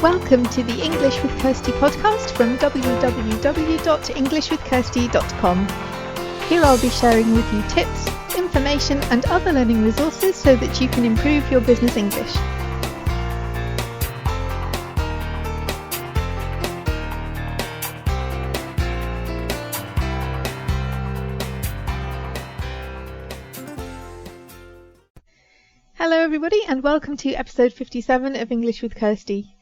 Welcome to the English with Kirsty podcast from www.englishwithkirsty.com. Here I'll be sharing with you tips, information and other learning resources so that you can improve your business English. Hello everybody and welcome to episode 57 of English with Kirsty.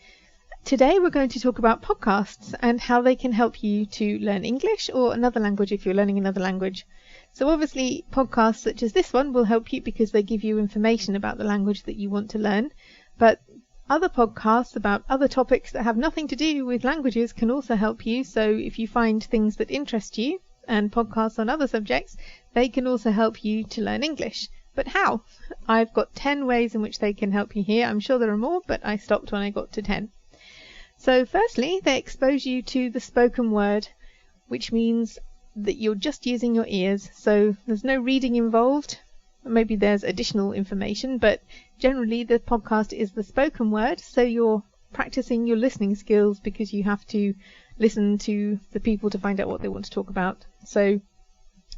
Today we're going to talk about podcasts and how they can help you to learn English or another language if you're learning another language. So obviously podcasts such as this one will help you because they give you information about the language that you want to learn, but other podcasts about other topics that have nothing to do with languages can also help you. So if you find things that interest you and podcasts on other subjects, they can also help you to learn English. But how? I've got 10 ways in which they can help you here. I'm sure there are more, but I stopped when I got to 10. So firstly, they expose you to the spoken word, which means that you're just using your ears. So there's no reading involved. Maybe there's additional information, but generally the podcast is the spoken word. So you're practicing your listening skills because you have to listen to the people to find out what they want to talk about. So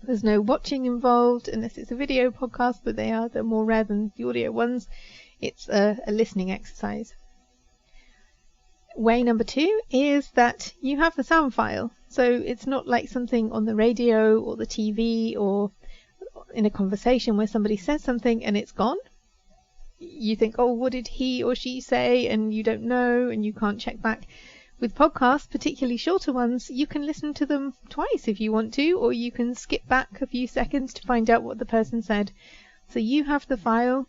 there's no watching involved unless it's a video podcast, but they're more rare than the audio ones. It's a listening exercise. Way number 2 is that you have the sound file. So it's not like something on the radio or the TV or in a conversation where somebody says something and it's gone. You think, oh, what did he or she say? And you don't know and you can't check back. With podcasts, particularly shorter ones, you can listen to them twice if you want to, or you can skip back a few seconds to find out what the person said. So you have the file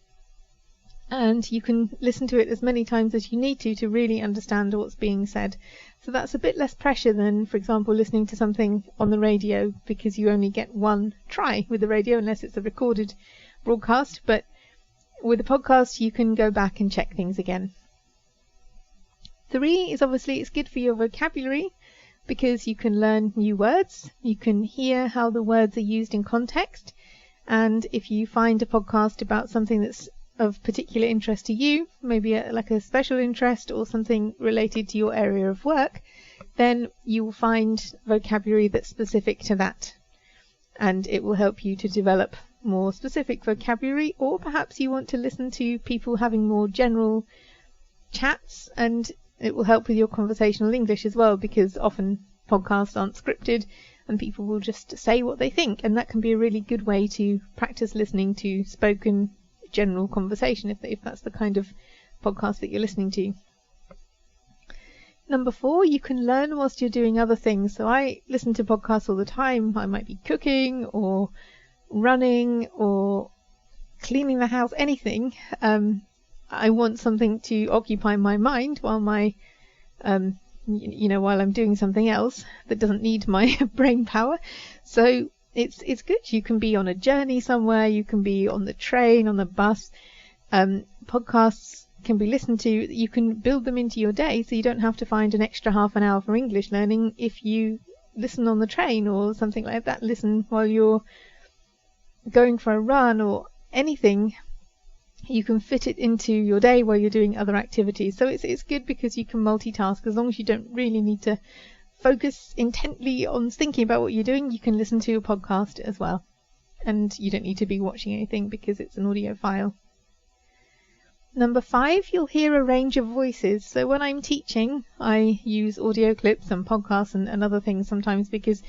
and you can listen to it as many times as you need to really understand what's being said. So that's a bit less pressure than, for example, listening to something on the radio, because you only get one try with the radio unless it's a recorded broadcast. But with a podcast, you can go back and check things again. 3 is obviously it's good for your vocabulary because you can learn new words. You can hear how the words are used in context. And if you find a podcast about something that's of particular interest to you, maybe like a special interest or something related to your area of work, then you will find vocabulary that's specific to that. And it will help you to develop more specific vocabulary, or perhaps you want to listen to people having more general chats, and it will help with your conversational English as well, because often podcasts aren't scripted and people will just say what they think, and that can be a really good way to practice listening to spoken general conversation if that's the kind of podcast that you're listening to. Number 4, you can learn whilst you're doing other things. So I listen to podcasts all the time. I might be cooking or running or cleaning the house, anything. I want something to occupy my mind while while I'm doing something else that doesn't need my brain power. So it's good. You can be on a journey somewhere. You can be on the train, on the bus. Podcasts can be listened to. You can build them into your day, so you don't have to find an extra half an hour for English learning if you listen on the train or something like that. Listen while you're going for a run or anything. You can fit it into your day while you're doing other activities. So it's good because you can multitask. As long as you don't really need to focus intently on thinking about what you're doing, you can listen to a podcast as well. And you don't need to be watching anything because it's an audio file. Number 5, you'll hear a range of voices. So when I'm teaching, I use audio clips and podcasts and other things sometimes because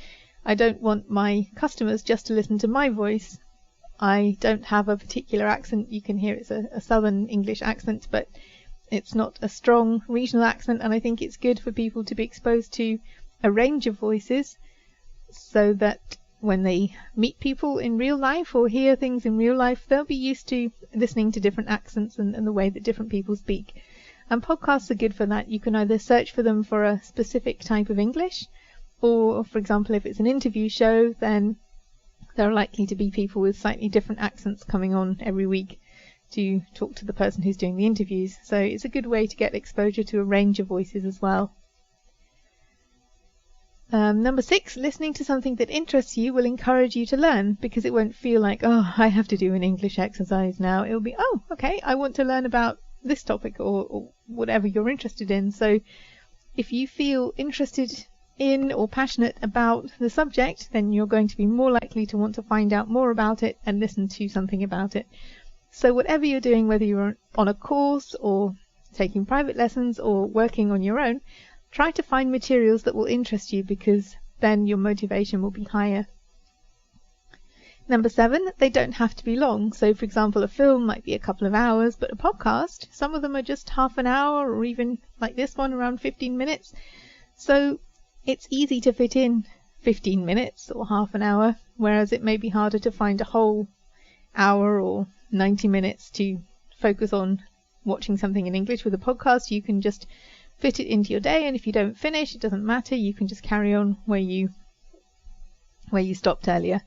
I don't want my customers just to listen to my voice. I don't have a particular accent. You can hear it's a southern English accent, but it's not a strong regional accent, and I think it's good for people to be exposed to a range of voices so that when they meet people in real life or hear things in real life, they'll be used to listening to different accents and the way that different people speak. And podcasts are good for that. You can either search for them for a specific type of English, or, for example, if it's an interview show, then there are likely to be people with slightly different accents coming on every week to talk to the person who's doing the interviews. So it's a good way to get exposure to a range of voices as well. Number 6, listening to something that interests you will encourage you to learn, because it won't feel like, oh, I have to do an English exercise now. It'll be, oh, okay, I want to learn about this topic or whatever you're interested in. So if you feel interested in or passionate about the subject, then you're going to be more likely to want to find out more about it and listen to something about it. So whatever you're doing, whether you're on a course or taking private lessons or working on your own, try to find materials that will interest you, because then your motivation will be higher. Number 7, they don't have to be long. So for example, a film might be a couple of hours, but a podcast, some of them are just half an hour, or even like this one, around 15 minutes. So it's easy to fit in 15 minutes or half an hour, whereas it may be harder to find a whole hour or 90 minutes to focus on watching something in English. With a podcast, you can just fit it into your day, and if you don't finish, it doesn't matter. You can just carry on where you stopped earlier.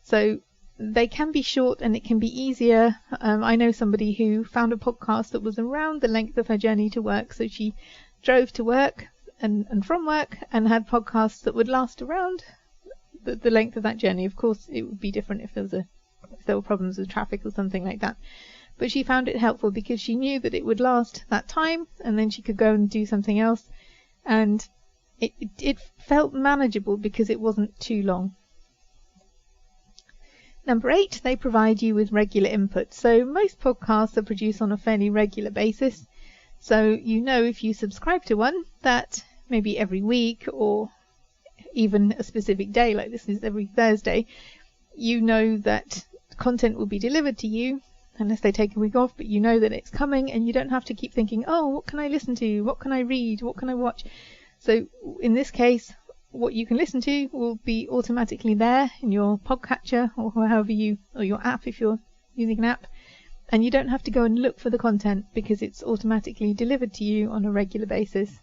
So they can be short and it can be easier. I know somebody who found a podcast that was around the length of her journey to work. So she drove to work and from work and had podcasts that would last around the length of that journey. Of course, it would be different if there were problems with traffic or something like that. But she found it helpful because she knew that it would last that time, and then she could go and do something else. And it felt manageable because it wasn't too long. Number 8, they provide you with regular input. So most podcasts are produced on a fairly regular basis. So you know, if you subscribe to one, that maybe every week or even a specific day, like this is every Thursday, you know that content will be delivered to you, unless they take a week off, but you know that it's coming, and you don't have to keep thinking, oh, what can I listen to? What can I read? What can I watch? So in this case, what you can listen to will be automatically there in your podcatcher or or your app if you're using an app, and you don't have to go and look for the content because it's automatically delivered to you on a regular basis.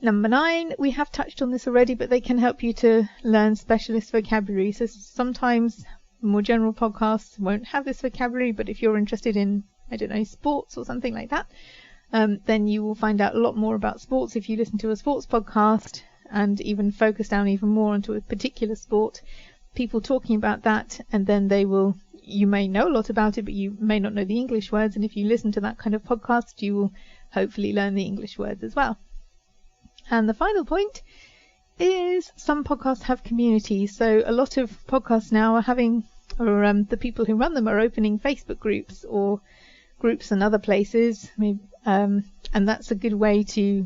Number 9, we have touched on this already, but they can help you to learn specialist vocabulary. So sometimes more general podcasts won't have this vocabulary, but if you're interested in, I don't know, sports or something like that, then you will find out a lot more about sports if you listen to a sports podcast and even focus down even more onto a particular sport, people talking about that, and then you may know a lot about it, but you may not know the English words, and if you listen to that kind of podcast, you will hopefully learn the English words as well. And the final point is some podcasts have communities. So a lot of podcasts now are the people who run them are opening Facebook groups or groups in other places. And that's a good way to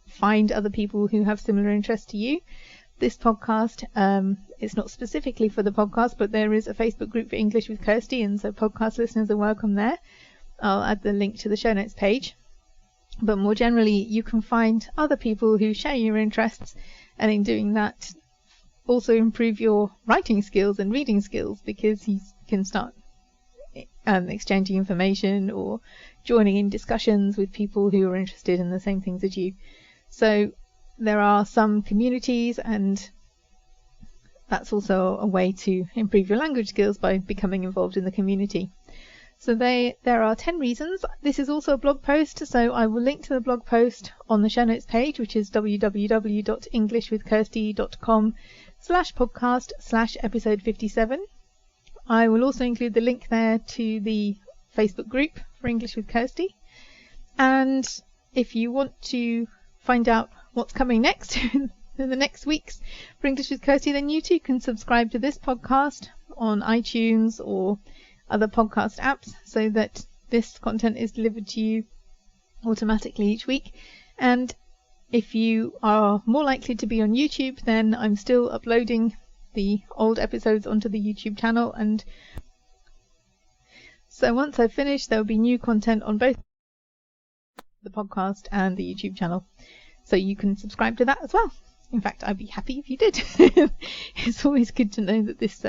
find other people who have similar interests to you. This podcast, it's not specifically for the podcast, but there is a Facebook group for English with Kirsty, and so podcast listeners are welcome there. I'll add the link to the show notes page. But more generally, you can find other people who share your interests, and in doing that, also improve your writing skills and reading skills, because you can start exchanging information or joining in discussions with people who are interested in the same things as you. So there are some communities, and that's also a way to improve your language skills by becoming involved in the community. So there are 10 reasons. This is also a blog post, so I will link to the blog post on the show notes page, which is www.englishwithkirsty.com/podcast/episode 57. I will also include the link there to the Facebook group for English with Kirsty. And if you want to find out what's coming next in the next weeks for English with Kirsty, then you too can subscribe to this podcast on iTunes or other podcast apps, so that this content is delivered to you automatically each week. And if you are more likely to be on YouTube, then I'm still uploading the old episodes onto the YouTube channel, and so once I've finished, there will be new content on both the podcast and the YouTube channel, so you can subscribe to that as well. In fact, I'd be happy if you did. It's always good to know that this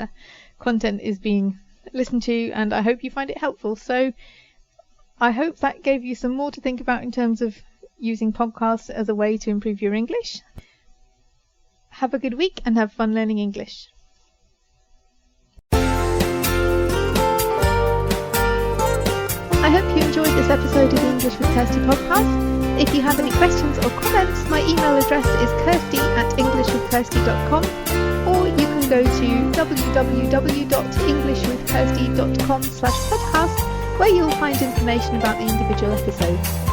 content is being listened to, and I hope you find it helpful. So I hope that gave you some more to think about in terms of using podcasts as a way to improve your English. Have a good week and have fun learning English. I hope you enjoyed this episode of the English with Kirsty podcast. If you have any questions or comments, my email address is kirsty@englishwithkirsty.com, or you can go to www.englishwithkirsty.com/podcast, where you'll find information about the individual episodes.